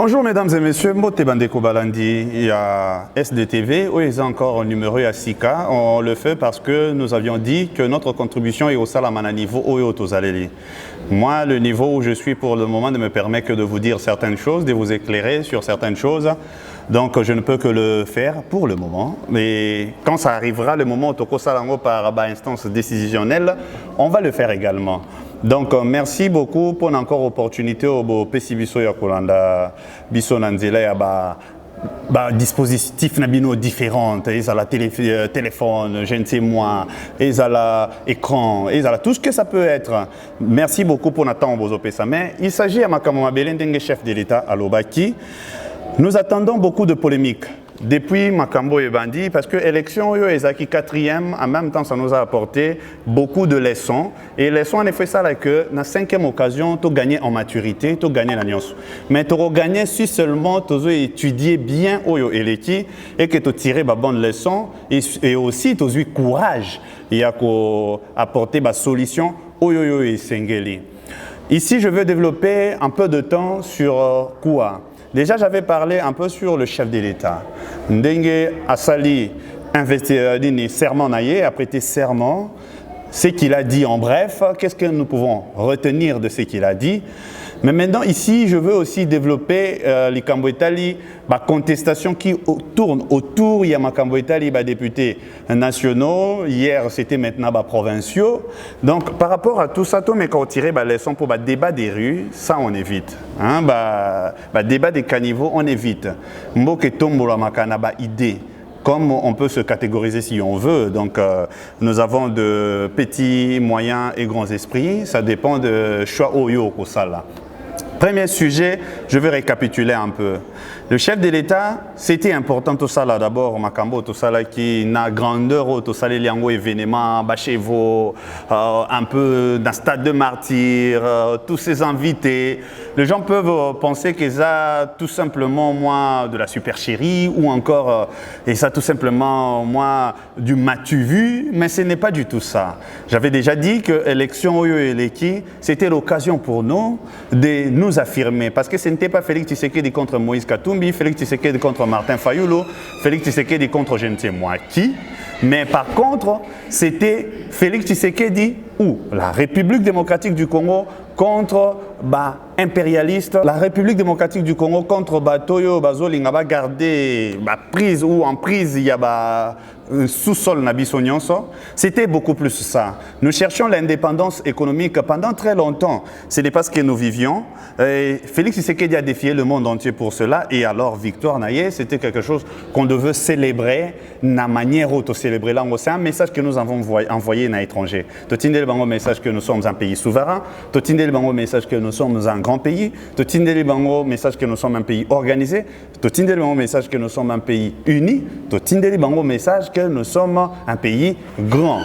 Bonjour mesdames et messieurs, Mbote Bandeko Balandi, il y a SDTV, où ils ont encore un numéro à Sika. On le fait parce que nous avions dit que notre contribution est au Salamana niveau où est. Moi, le niveau où je suis pour le moment ne me permet que de vous dire certaines choses, de vous éclairer sur certaines choses. Donc je ne peux que le faire pour le moment. Mais quand ça arrivera, le moment où Toko Salango par instance décisionnelle, on va le faire également. Donc merci beaucoup pour encore opportunité au PCBiso Yakolanda Biso Nanzela ya dispositifs nabino différents, ils ont la téléphone, je ne sais moi, ils ont l'écran, ils ont tout ce que ça peut être. Merci beaucoup pour notre temps vos opérations. Mais il s'agit à Makamoma Belendenge, chef de l'État à l'Obaki. Nous attendons beaucoup de polémiques depuis Makambo et Bandi parce que l'élection est quatrième, en même temps ça nous a apporté beaucoup de leçons. Et leçons en effet ça là que dans la cinquième occasion, tu as gagné en maturité, tu as gagné la nuance. Mais tu as gagné si seulement tu as étudié bien Oyo Eleki et que tu as tiré de bonnes leçons et aussi tu as eu courage et à apporter des solutions Oyo et Sengeli. Ici je veux développer un peu de temps sur quoi. Déjà, j'avais parlé un peu sur le chef de l'État. Ndenge Asali serment naïe, a prêté serment. Ce qu'il a dit en bref, qu'est-ce que nous pouvons retenir de ce qu'il a dit? Mais maintenant, ici, je veux aussi développer les Kamboïtali, la contestation qui tourne autour. Il y a ma Kamboïtali, députés nationaux. Hier, c'était maintenant provinciaux. Donc, par rapport à tout ça, tout mais quand on tire les leçons pour le débat des rues, ça, on évite. Hein, débat des caniveaux, on évite. Mboke tombola makana idée. Comme on peut se catégoriser si on veut. Donc, nous avons de petits, moyens et grands esprits. Ça dépend de choix Oyo Kosala. Premier sujet, je vais récapituler un peu. Le chef de l'État, c'était important tout ça là d'abord, Makambo, tout ça là qui n'a grandeur, tout ça les liango événements, Bachevo, un peu d'un stade de martyr, tous ces invités. Les gens peuvent penser que ça tout simplement moi de la supercherie ou encore et ça tout simplement moi du m'as-tu vu, mais ce n'est pas du tout ça. J'avais déjà dit que l'élection Oyo Eleki, c'était l'occasion pour nous de nous affirmer parce que ce n'était pas Félix Tshisekedi contre Moïse Katumbi, Félix Tshisekedi contre Martin Fayulu, Félix Tshisekedi contre je ne sais moi qui. Mais par contre, c'était Félix Tshisekedi ou la République démocratique du Congo contre impérialiste. La République démocratique du Congo contre Toyo Bazolinga va garder prise ou en prise, il y a sous-sol Nabisonyonso. C'était beaucoup plus ça. Nous cherchions l'indépendance économique pendant très longtemps. Ce n'est pas ce que nous vivions. Et Félix Tshisekedi a défié le monde entier pour cela. Et alors, victoire Naye, c'était quelque chose qu'on devait célébrer, na manière auto célébrer là. C'est un message que nous avons envoyé à l'étranger. Totindel Bango message que nous sommes un pays souverain. Totindel Bango message que nous sommes un grand pays. Totindel Bango message que nous sommes un pays organisé. Totindel Bango message que nous sommes un pays uni. Totindel Bango message que nous sommes un pays grand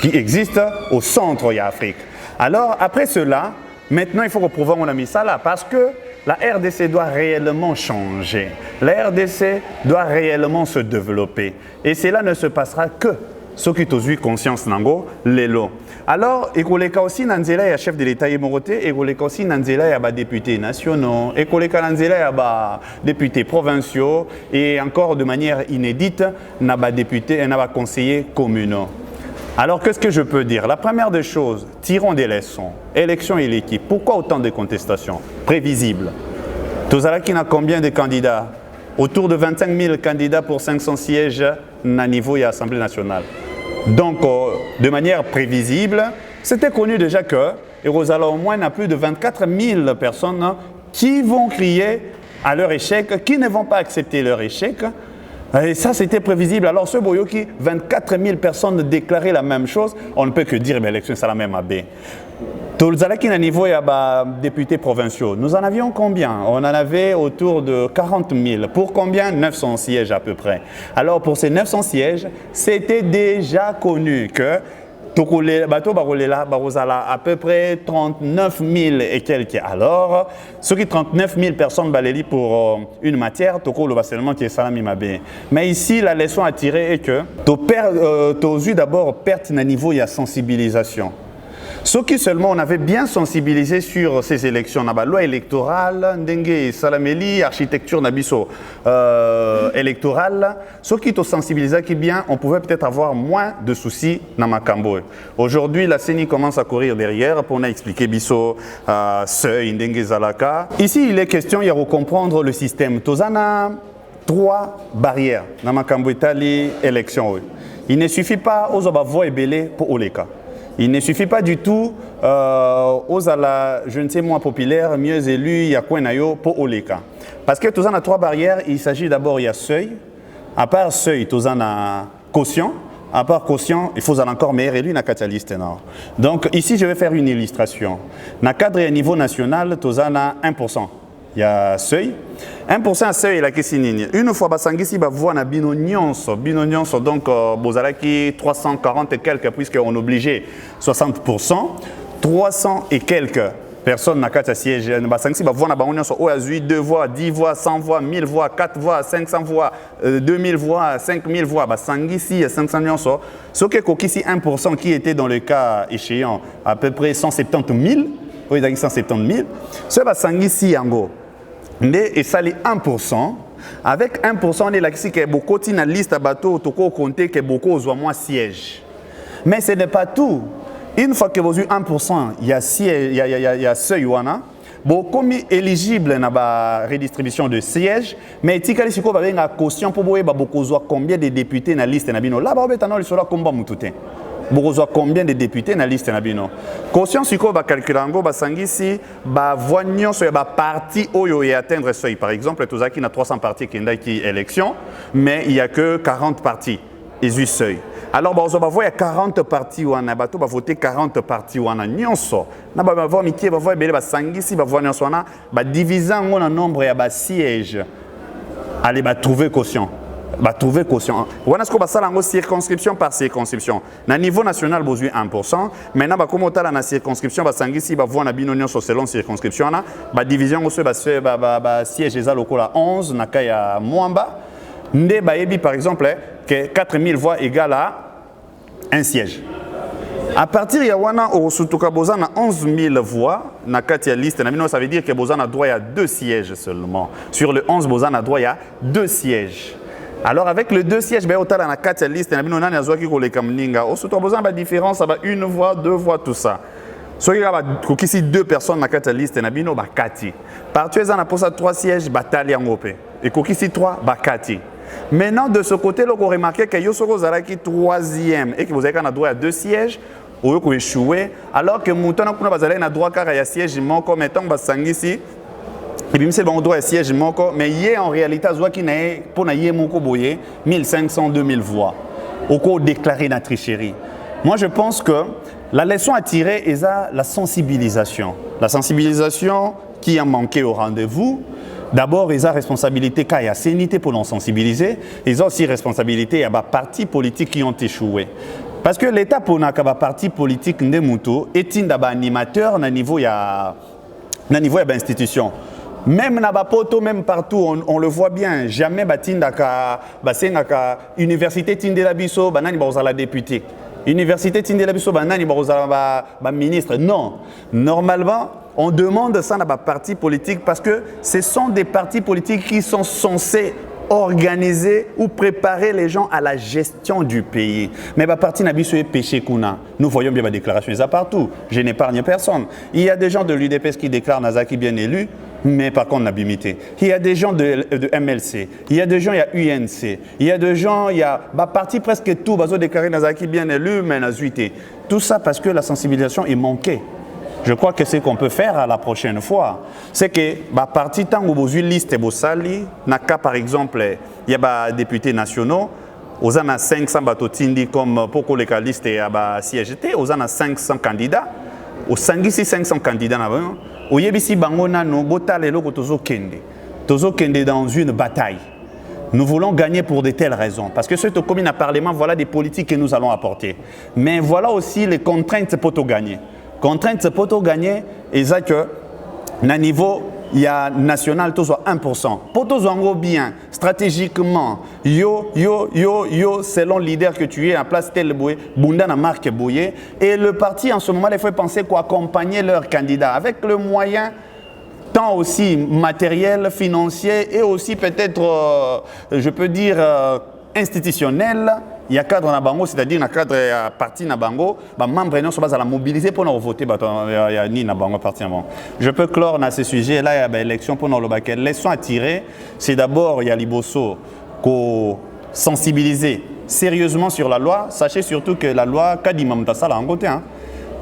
qui existe au centre de l'Afrique. Alors, après cela, maintenant, il faut reprouver mon ami ça là parce que la RDC doit réellement changer. La RDC doit réellement se développer. Et cela ne se passera que ceux qui ont eu conscience nango lelo. Alors, il y a aussi Nanzela, chef de l'État Moroté, et il y a aussi Nanzela, députés nationaux, et il y a Nanzela, députés provinciaux, et encore de manière inédite, députés et conseillers communaux. Alors, qu'est-ce que je peux dire? La première des choses, tirons des leçons. Élection et l'équipe. Pourquoi autant de contestations? Prévisible. Tozalaki n'a combien de candidats? Autour de 25 000 candidats pour 500 sièges à niveau de l'Assemblée nationale. Donc, de manière prévisible, c'était connu déjà que Rosala au moins n'a plus de 24 000 personnes qui vont crier à leur échec, qui ne vont pas accepter leur échec. Et ça, c'était prévisible. Alors, ce Boyoki, 24 000 personnes déclaraient la même chose. On ne peut que dire que l'élection, c'est la même AB. Tolzalaki, à niveau, il y a des députés provinciaux. Nous en avions combien? On en avait autour de 40 000. Pour combien? 900 sièges à peu près. Alors, pour ces 900 sièges, c'était déjà connu que à peu près 39 000 et quelques. Alors, ceux qui 39 000 personnes baléli pour une matière, le seulement qui est salami mabé. Mais ici, la leçon à tirer est que tu as eu d'abord perte à niveau de sensibilisation. Ce qui seulement on avait bien sensibilisé sur ces élections, la loi électorale, ndenge salameli, architecture nabiso électorale, ce qui te sensibilisait qui bien, on pouvait peut-être avoir moins de soucis dans Makambo. Aujourd'hui, la CENI commence à courir derrière pour nous expliquer biso seuil ndenge zalaka. Ici, il est question de comprendre le système. Tozana 3 barrières dans Makambo Itali élection. Il ne suffit pas aux voix ébélées pour Oleka. Il ne suffit pas du tout aux ala, je ne sais moi, populaire, mieux élu, il y a quoi pour Oleka. Parce que tous en a 3 barrières, il s'agit d'abord, il y a seuil. À part seuil, tous en a quotient. À part quotient, il faut encore meilleur élu dans la liste. Donc ici, je vais faire une illustration. Dans le cadre niveau national, tous en a 1%. Il y a seuil. 1% à seuil, il a qui une fois, Basangisi va voir na binonyonso, donc Bozalaki 340 et quelques, puisqu'on est obligé 60%, 300 et quelques personnes na kata siège. Basangisi va voir na binonyonso, au azui 2 voix, 10 voix, 100 voix, 1000 voix, 4 voix, 500 voix, 2000 voix, 5000 voix. Basangisi 500 nyonso. Ce qui est kokisi 1% qui était dans le cas échéant à peu près 170 000, oui, 170 000. Ce Basangisi yango. Et ça les 1%. Avec 1%, on est là qui est beaucoup dans la liste à bateau, toko compter que beaucoup aux moins sièges. Mais ce n'est pas tout. Une fois que vous avez 1%, il y a siège, il y a seuil wana. Bon, comme éligible dans la redistribution de sièges, mais il y a une caution pour voir combien de députés dans la liste. Là, il sera combien de combien de députés dans la liste nabino. Caution siko ba calculango ba sangisi ba voignon sur ba parti oyo et atteindre seuil. Par exemple, tous qui na 300 partis qui qui élection, mais il y a que 40 partis. Ils ont seuil. Alors bah on va voir 40 partis ou en abato va voter 40 partis ou en nyonso. Na ba voir miki ba voir belé ba sangisi ba voignon so na ba divisant on nombre ya ba siège. Allez ba trouver caution. Va trouver quotient. On a ce qu'on va faire en circonscription par circonscription. Na niveau national, besoin 1%. Maintenant, bah comment la circonscription, bah sangisi, bah voir na binonion sur selon circonscription là, bah division aussi bah siège les locaux là 11, na kaya Mwamba. Nde bah ebi par exemple que 4000 voix égale à un siège. À partir de wana au sutuka bozana 11 000 voix na katia liste na bino, ça veut dire que bozana droit à 2 sièges seulement. Sur le 11 bozana droit à 2 sièges. Alors avec le 2 sièges, ben autant dans la 4 liste, on a besoin de différence, ça va 1 voix, 2 voix, tout ça. Soit il y a 2 personnes dans la 4 liste, on a 4. Partout, on a posé 3 sièges, bataille en OP. Et ici 3, 4. Maintenant, de ce côté, on remarque que Yosoko Zaraki 3e et que vous avez droit à 2 sièges, vous pouvez échouer. Alors que Moutana Kuna Bazalé a droit à un siège, comme étant Basangisi. Et puis, c'est bon, on doit siège, mais hier, en réalité, pour 1500, 2000 voix. Au cours déclaré la tricherie. Moi, je pense que la leçon à tirer est la sensibilisation. La sensibilisation qui a manqué au rendez-vous. D'abord, ils ont responsabilité quand il y a sénité pour nous sensibiliser. Ils ont aussi responsabilité, il y a des partis politiques qui ont échoué. Parce que l'État, pour les partis politiques, est un animateur au niveau de l'institution. Même na bapoto, même partout, on le voit bien. Jamais batindaka, basenaka, université tindela biso, banani baozala député. Université tindela biso, banani baozala ministre. Non. Normalement, on demande ça dans les partis politiques parce que ce sont des partis politiques qui sont censés organiser ou préparer les gens à la gestion du pays. Mais les partis n'habitent pas péché kuna. Nous voyons bien ma déclaration, ça partout. Je n'épargne personne. Il y a des gens de l'UDPS qui déclarent Nazaki bien élu, mais par contre n'habimité. Il y a des gens de MLC, il y a des gens, il y a UNC, il y a des gens, il y a parti presque tout, bazo déclaré Nazaki bien élu, mais nazuité. Tout ça parce que la sensibilisation est manquée. Je crois que ce qu'on peut faire à la prochaine fois, c'est que parti tant où vous liste Bossali, naka par exemple, il y a des députés nationaux, aux en a 500 batotindi comme pour les listes et à CGT, aux en a 500 candidats, aux 500 candidats avant, au yebisi bangona no botale loko tozo kende dans une bataille. Nous voulons gagner pour de telles raisons. Parce que ce commune à Parlement, voilà des politiques que nous allons apporter. Mais voilà aussi les contraintes pour tout gagner. Contrainte pour tout gagner, et ça que, à niveau il y a national, tout soit 1%. Pour tous en bien, stratégiquement, yo, selon le leader que tu es, en place tel boué, Bunda na marque boué. Et le parti, en ce moment, il faut penser quoi accompagner leurs candidats avec le moyen, tant aussi matériel, financier et aussi peut-être, je peux dire, institutionnel. Il y a cadre na bango, c'est-à-dire na cadre parti na bango, bah membres non sont pas à la mobiliser pour nous voter, bah il y a ni na bango parti avant. Je peux clore dans ce sujet là, il y a l'élection pour nous le baquet. Leçon à tirer, c'est d'abord il y a liboso qu'on sensibiliser sérieusement sur la loi. Sachez surtout que la loi kadimam ta sala en côté hein.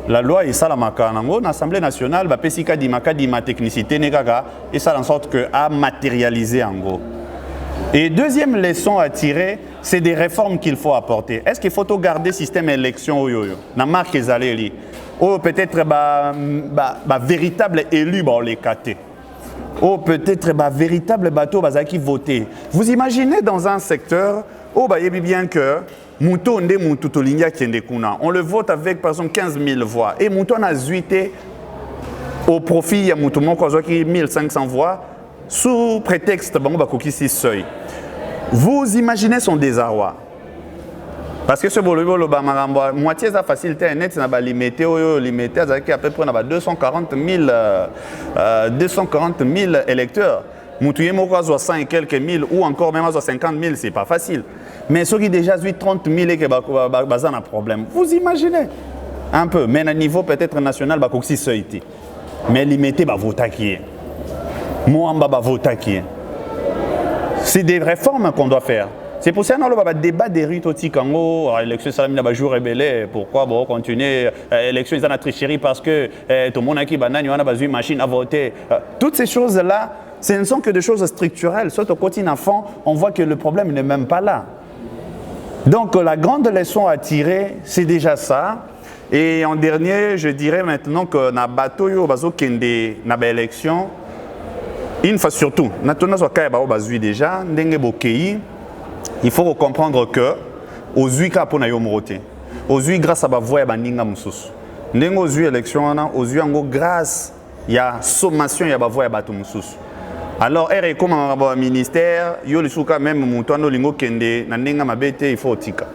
La loi est ça la makanango, l'Assemblée nationale bah pesi kadima technicité negaga et ça en sorte que à matérialiser en gros. Et deuxième leçon à tirer, c'est des réformes qu'il faut apporter. Est-ce qu'il faut garder le système d'élection na marque ezaleli ou peut-être véritable élu on les caté ou peut-être véritable bateau qui voter. Vous imaginez dans un secteur où il y a bien que on le vote avec par exemple 15 000 voix et Mouton a zuité au profit de Mouton qui 1500 voix sous prétexte de seuil. Vous imaginez son désarroi. Parce que ce moitié de la facilité net, c'est limité à peu près 240 000 électeurs. Moutouye moko 100 et quelques mille ou encore même 50 000, c'est pas facile. Mais ceux qui déjà 30 000 et qui ont un problème. Vous imaginez un peu. Mais à niveau peut-être national, c'est seuil. Mais limité, voter qui est. Moi, voter qui est. C'est des réformes qu'on doit faire. C'est pour ça que le débat des rues au Tikango, l'élection Salam n'a pas joué rebelle. Pourquoi bon continuer l'élection ils ont tricherie parce que tout le monde a qui banane, on a besoin de machine à voter. Toutes ces choses là, ce ne sont que des choses structurelles. Soit au quotidien à fond, on voit que le problème n'est même pas là. Donc la grande leçon à tirer, c'est déjà ça. Et en dernier, je dirais maintenant que na bateau yo bazo kende na ba élection. Une fois surtout, déjà, il faut comprendre que aux Uika pour Nayomrote, aux Uika grâce à la voix de Ninga Moussous. Aux Uika élection, aux Uika grâce il y a sommation, il y a la voix de Moussous. Alors, comme un ministère, il y a le même Moutouano Lingo Kende, Ninga Mabete, il faut tika.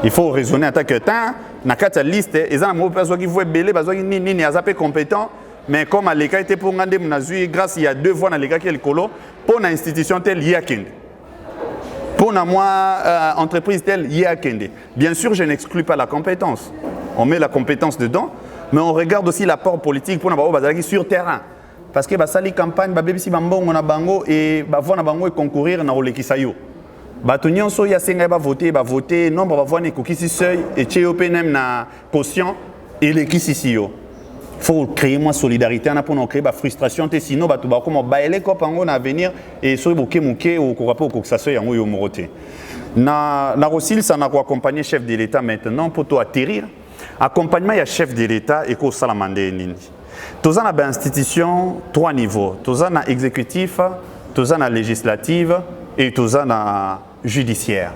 Il faut raisonner en tant que temps, dans la liste, il y a des personnes qui vont belé, qui sont compétents. Mais comme à l'école était pour gagner grâce il y a 2 voix dans l'école qui est le colo pour une institution telle Yakende. Pour moi entreprise telle Yakende. Bien sûr, je n'exclus pas la compétence. On met la compétence dedans, mais on regarde aussi l'apport politique pour nous sur terrain. Parce que la campagne babebisi bambongo na bango et bavona bango et concourir na olekisayo. Batonyon so ya senga ba voter nombre ba voix ne kokisi seuil et tchéopénem na quotient et lekisisiyo. Il faut créer moins solidarité pour nous créer la frustration sinon tu vas comme bailler copango na venir et so boké mouké ou ko rapport ko ça soit yango yo moroté na Rosil ça n'a accompagner chef de l'État maintenant pour toi atterrir accompagnement ya chef de l'État et ko salamande nini tous en a institution 3 niveaux tous en a exécutif tous en a législative et tous en a judiciaire.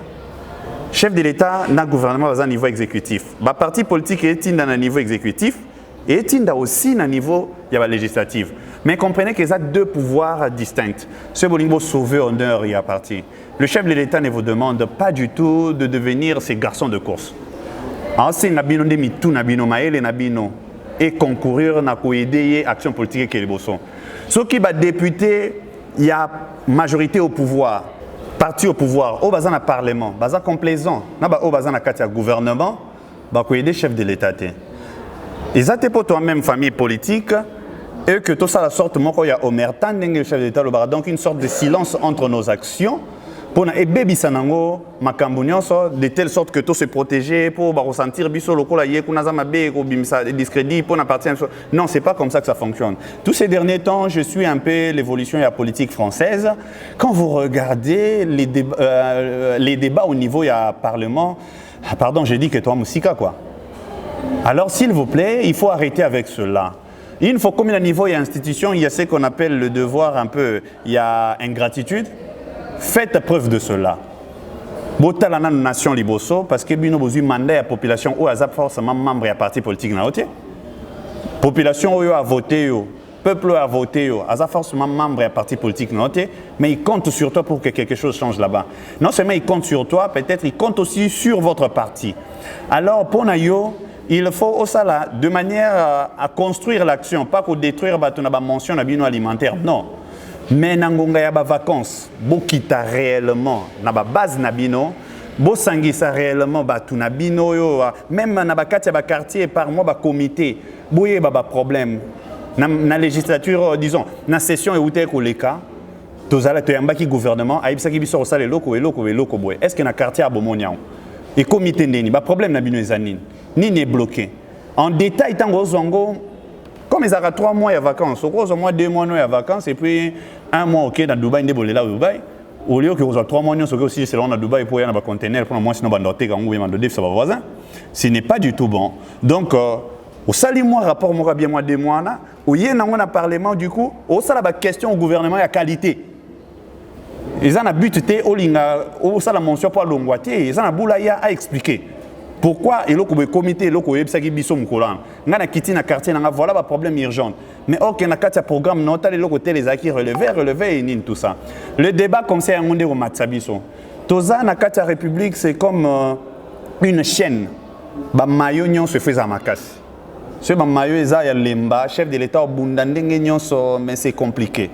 Chef de l'État na gouvernement dans un niveau exécutif ba parti politique est dans un niveau exécutif et il aussi à niveau législatif. Mais comprenez qu'il y a 2 pouvoirs distincts. Ce Bolingo sauver honneur y a parti. Le chef de l'État ne vous demande pas du tout de devenir ces garçons de course. C'est nabino de mitou nabino maele nabino et concourir na ko aider action politique que les bossons. Ceux qui va député, il y a majorité au pouvoir, parti au pouvoir, au bazan à parlement, bazan complaisant, na ba au bazan à katia gouvernement, ba ko aider chef de l'État. Ils ont pour toi-même famille politique et que tout ça la sorte mon il y a omerta le chef d'État le donc une sorte de silence entre nos actions pour na ebebi sanango makambunyoso de telle sorte que tout se protéger pour ressentir biso lokola yekuna za mabe ko bimisa discrédit pour na partir. Non, c'est pas comme ça que ça fonctionne. Tous ces derniers temps, je suis un peu l'évolution de la politique française. Quand vous regardez les débats au niveau du Parlement, pardon, j'ai dit que toi Moussika quoi. Alors, s'il vous plaît, il faut arrêter avec cela. Il faut, comme il y a un niveau, il y a institution, il y a ce qu'on appelle le devoir un peu, il y a ingratitude. Faites preuve de cela. Bota la nation liboso, parce que nous avons mandat à la population ou à forcément membre et à parti politique. La population a voté, peuple a voté, a forcément membre d'un parti politique noté, mais il compte sur toi pour que quelque chose change là-bas. Non seulement il compte sur toi, peut-être il compte aussi sur votre parti. Alors, pour Nayo, il faut aussi de manière à construire l'action, pas pour détruire la mention alimentaire, non. Mais nangonga ya ba vacances, bokita réellement na ba base nabino, bo sangisa réellement ba tunabino yo, même na ba kati ba quartier par mois ba comité, boye ba problème. Na législature disons, na session et outé koleka, tozala to yamba ki gouvernement, aibisa ki biso osale loko boye. Est-ce que na quartier a bomoniao? Et comité ndeni ba problème nabino ezanine, ni ne bloqué. En détail tango zongo comme ils ont 3 mois de vacances, au moins 2 mois de vacances et puis 1 mois ok dans Dubaï, là Dubaï. Au lieu que vous avez 3 mois aussi c'est là Dubaï pour y aller dans un conteneur pour moi sinon bandoté quand vous demandez ça va voisin. Ce n'est pas du tout bon. Donc au sali moi rapport moi bien moi 2 mois là, au y a un parlement du coup, au sala la question au gouvernement la qualité. Ils ont un but au linga au sala mention pour l'ongwaté, ils ont un boulaya à expliquer. Pourquoi il y a un comité, il y a un biso moukolan. Il y a un quartier, voilà un problème urgent. Mais ok, il y a un programme notal, il y a les acquis relevés et tout ça. Le débat comme ça, il y a un matsabiso. Toza na kata République, c'est comme une chaîne. Ba mayo nyon se fait amakas. Ce ba mayo eza ya lemba, chef de l'État au bundandenge nyon so, mais c'est compliqué.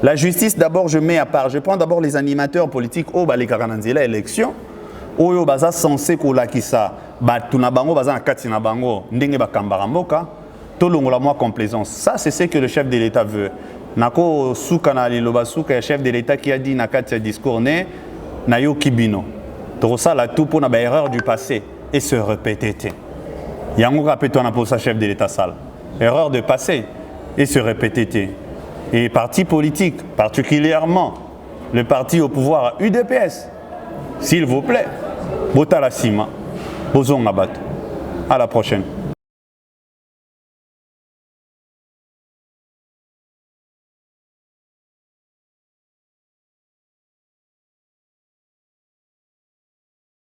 La justice d'abord je mets à part. Je prends d'abord les animateurs politiques au ba les garananzela élection. Oyo baza censé kolakisa batuna bango baza na kati na bango ndenge bakambara mboka to longola moi complaisance. Ça c'est ce que le chef de l'État veut. Nako suka na liloba suka ya chef de l'État qui a dit na kati ya discours né na yo kibino. To ça la tout pour na ba erreur du passé et se répéter. Yango rapetona na pour ça chef de l'État sale. Erreur de passé et se répéter. Et parti politique, particulièrement le parti au pouvoir UDPS. S'il vous plaît, Bota la Sima, Bozongabat. À la prochaine.